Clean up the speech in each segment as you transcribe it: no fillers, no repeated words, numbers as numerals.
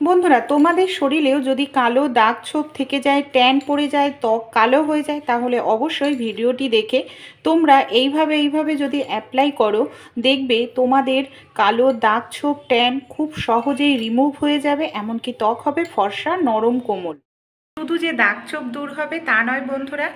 বন্ধুরা, তোমাদের শরীরেও যদি কালো দাগ ছোপ থেকে যায়, ট্যান পড়ে যায়, ত্বক কালো হয়ে যায়, তাহলে অবশ্যই ভিডিওটি দেখে তোমরা এইভাবে যদি অ্যাপ্লাই করো, দেখবে তোমাদের কালো দাগ ছোপ ট্যান খুব সহজেই রিমুভ হয়ে যাবে। এমনকি ত্বক হবে ফর্সা, নরম, কোমল। শুধু যে দাগ ছোপ দূর হবে তা নয় বন্ধুরা,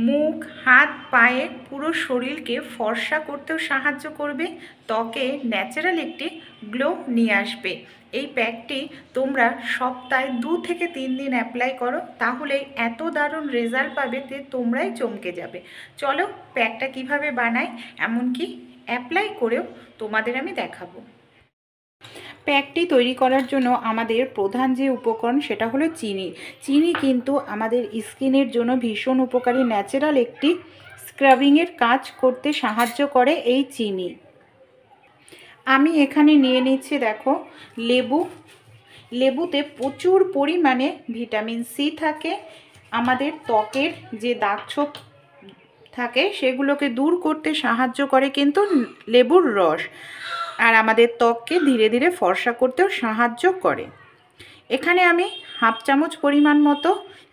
মুখ, হাত, পায়ে, পুরো শরীরকে ফর্সা করতেও সাহায্য করবে। ত্বকে ন্যাচারাল একটি গ্লো নিয়ে আসবে। এই প্যাকটি তোমরা সপ্তাহে 2 থেকে 3 দিন অ্যাপ্লাই করো, তাহলে এত দারুণ রেজাল্ট পাবে যে তোমরাই চমকে যাবে। চলো প্যাকটা কিভাবে বানাই, এমনকি অ্যাপ্লাই করেও তোমাদের আমি দেখাবো। প্যাকটি তৈরি করার জন্য আমাদের প্রধান যে উপকরণ সেটা হলো চিনি। চিনি কিন্তু আমাদের স্কিনের জন্য ভীষণ উপকারী, ন্যাচারাল একটি স্ক্রাবিংয়ের কাজ করতে সাহায্য করে এই চিনি। আমি এখানে নিয়ে নিচ্ছি, দেখো, লেবু। লেবুতে প্রচুর পরিমাণে ভিটামিন সি থাকে। আমাদের ত্বকের যে দাগ ছোপ থাকে সেগুলোকে দূর করতে সাহায্য করে কিন্তু লেবুর রস, আর আমাদের ত্বককে ধীরে ধীরে ফর্সা করতেও সাহায্য করে। এখানে আমি হাফ চামচ পরিমাণ মতো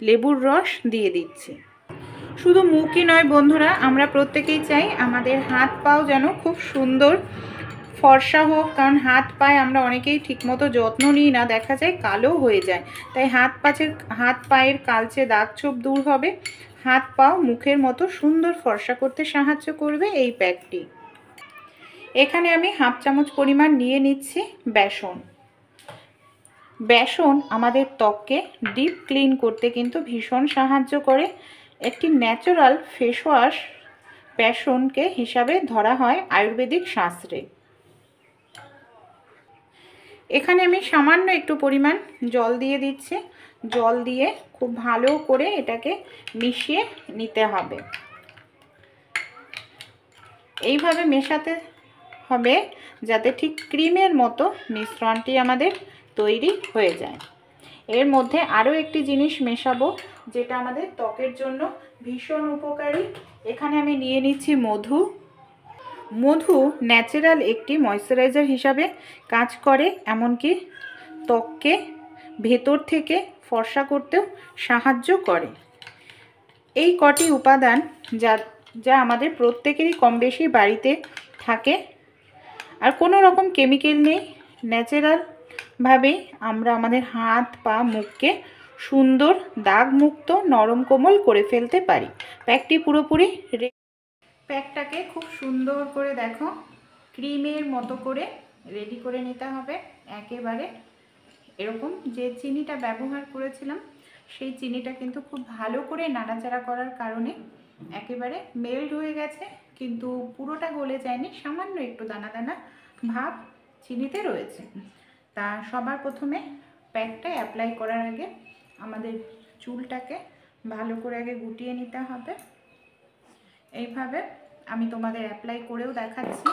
লেবুর রস দিয়ে দিচ্ছি। শুধু মুখই নয় বন্ধুরা, আমরা প্রত্যেকেই চাই আমাদের হাত পাও যেন খুব সুন্দর ফর্সা হোক, কারণ হাত পায়ে আমরা অনেকেই ঠিকমতো যত্ন নিই না, দেখা যায় কালো হয়ে যায়। তাই হাত পায়ের কালচে দাগ ছোপ দূর হবে, হাত পাও মুখের মতো সুন্দর ফর্সা করতে সাহায্য করবে এই প্যাকটি। এখানে আমি হাফ চামচ পরিমাণ নিয়ে নিচ্ছি বেসন। বেসন আমাদের ত্বককে ডিপ ক্লিন করতে কিন্তু ভীষণ সাহায্য করে। একটি ন্যাচারাল ফেস ওয়াশ বেসনকে হিসাবে ধরা হয় আয়ুর্বেদিক শাস্ত্রে। এখানে আমি সামান্য একটু পরিমাণ জল দিয়ে দিচ্ছি। জল দিয়ে খুব ভালো করে এটাকে মিশিয়ে নিতে হবে। এইভাবে মেশাতে হবে যাতে ঠিক ক্রিমের মতো মিশ্রণটি আমাদের তৈরি হয়ে যায়। এর মধ্যে আরও একটি জিনিস মেশাবো যেটা আমাদের ত্বকের জন্য ভীষণ উপকারী। এখানে আমি নিয়ে নিচ্ছি মধু। মধু ন্যাচারাল একটি ময়শ্চারাইজার হিসাবে কাজ করে, এমনকি ত্বককে ভেতর থেকে ফর্সা করতেও সাহায্য করে। এই কটি উপাদান যা আমাদের প্রত্যেকেরই কম বেশি বাড়িতে থাকে, আর কোনো রকম কেমিক্যাল নেই। ন্যাচারালভাবেই আমরা আমাদের হাত পা মুখকে সুন্দর দাগমুক্ত, নরম, কোমল করে ফেলতে পারি। প্যাকটি পুরোপুরি প্যাকটাকে খুব সুন্দর করে দেখো ক্রিমের মতো করে রেডি করে নিতে হবে। একেবারে এরকম যে চিনিটা ব্যবহার করেছিলাম সেই চিনিটা কিন্তু খুব ভালো করে নাড়াচাড়া করার কারণে একেবারে মেল্ট হয়ে গেছে, কিন্তু পুরোটা গলে যায়নি, সামান্য একটু দানা দানা ভাব চিনিতে রয়েছে। তা সবার প্রথমে প্যাকটা অ্যাপ্লাই করার আগে আমাদের চুলটাকে ভালো করে আগে গুটিয়ে নিতে হবে। এইভাবে আমি তোমাদের অ্যাপ্লাই করেও দেখাচ্ছি।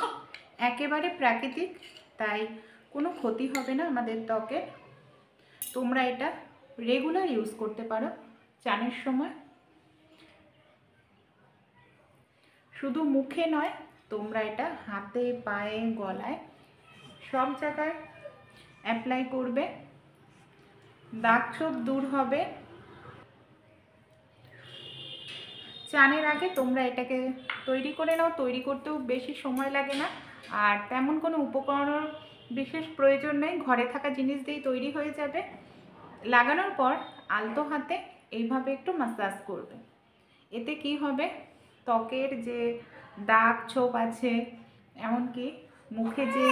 একেবারে প্রাকৃতিক, তাই কোনো ক্ষতি হবে না আমাদের ত্বকে। তোমরা এটা রেগুলার ইউজ করতে পারো চানের সময়। শুধু মুখে নয়, তোমরা এটা হাতে, পায়ে, গলায় সব জায়গায় অ্যাপ্লাই করবে। দাগ ছোপ দূর হবে। চানের আগে তোমরা এটাকে তৈরি করে নাও। তৈরি করতেও বেশি সময় লাগে না, আর তেমন কোনো উপকরণ বিশেষ প্রয়োজন নেই, ঘরে থাকা জিনিস দিয়েই তৈরি হয়ে যাবে। লাগানোর পর আলতো হাতে এইভাবে একটু ম্যাসাজ করবে। এতে কি হবে, ত্বকের যে দাগ ছোপ আছে, এমনকি মুখে যে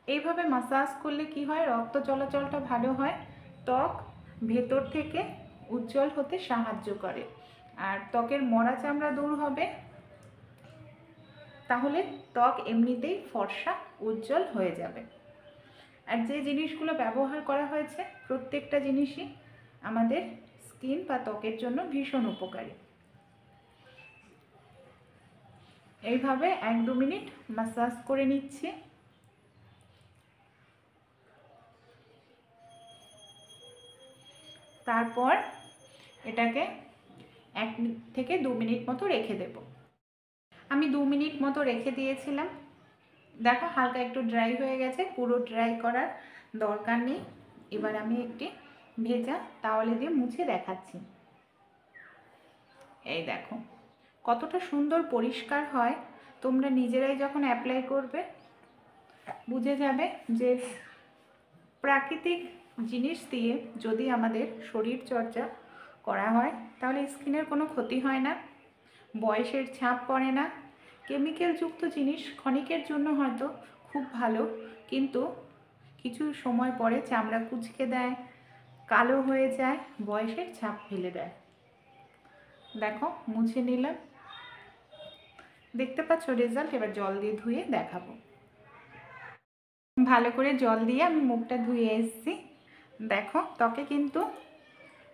এইভাবে ম্যাসাজ করলে কি হয়, রক্ত চলাচলটা ভালো হয়, ত্বক ভেতর থেকে উজ্জ্বল হতে সাহায্য করে, আর ত্বকের মরা চামড়া দূর হবে। তাহলে ত্বক এমনিতেই ফর্সা, উজ্জ্বল হয়ে যাবে। আর যে জিনিসগুলো ব্যবহার করা হয়েছে প্রত্যেকটা জিনিসই আমাদের স্কিন বা ত্বকের জন্য ভীষণ উপকারী। এইভাবে 1-2 মিনিট ম্যাসাজ করে নিচ্ছি। তারপর এটাকে 1 থেকে 2 মিনিট মতো রেখে দেব। আমি 2 মিনিট মতো রেখে দিয়েছিলাম। দেখো হালকা একটু ড্রাই হয়ে গেছে, পুরো ড্রাই করার দরকার নেই। এবার আমি একটি ভেজা তাওয়ালে দিয়ে মুছে দেখাচ্ছি। এই দেখো কতটা সুন্দর পরিষ্কার হয়। তোমরা নিজেরাই যখন অ্যাপ্লাই করবে বুঝে যাবে যে প্রাকৃতিক জিনিস দিয়ে যদি আমাদের শরীর চর্চা করা হয় তাহলে স্কিনের কোনো ক্ষতি হয় না, বয়সের ছাপ পড়ে না। কেমিক্যালযুক্ত জিনিস ক্ষণিকের জন্য হয়তো খুব ভালো, কিন্তু কিছু সময় পরে চামড়া কুঁচকে দেয়, কালো হয়ে যায়, বয়সের ছাপ ফেলে দেয়। দেখো মুছে নিলাম, দেখতে পাচ্ছ রেজাল্ট। এবার জল দিয়ে ধুয়ে দেখাবো। ভালো করে জল দিয়ে আমি মুখটা ধুয়ে এসেছি। দেখো ত্বকে কিন্তু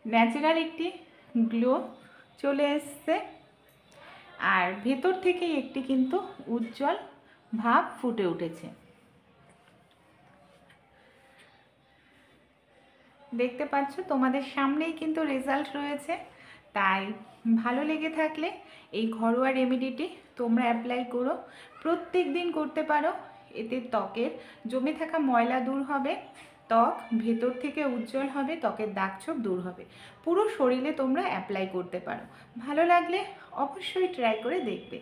ন্যাচারাল একটি গ্লো চলে এসছে, আর ভেতর থেকে একটি কিন্তু উজ্জ্বল ভাব ফুটে উঠেছে। দেখতে পাচ্ছ তোমাদের সামনেই কিন্তু রেজাল্ট রয়েছে। তাই ভালো লেগে থাকলে এই ঘরোয়া রেমেডিটি তোমরা অ্যাপ্লাই করো, প্রত্যেক দিন করতে পারো। এতে ত্বকের জমে থাকা ময়লা দূর হবে, ত্বক ভেতর থেকে উজ্জ্বল হবে, ত্বকের দাগছোপ দূর হবে। পুরো শরীরে তোমরা অ্যাপ্লাই করতে পারো। ভালো লাগলে অবশ্যই ট্রাই করে দেখবে।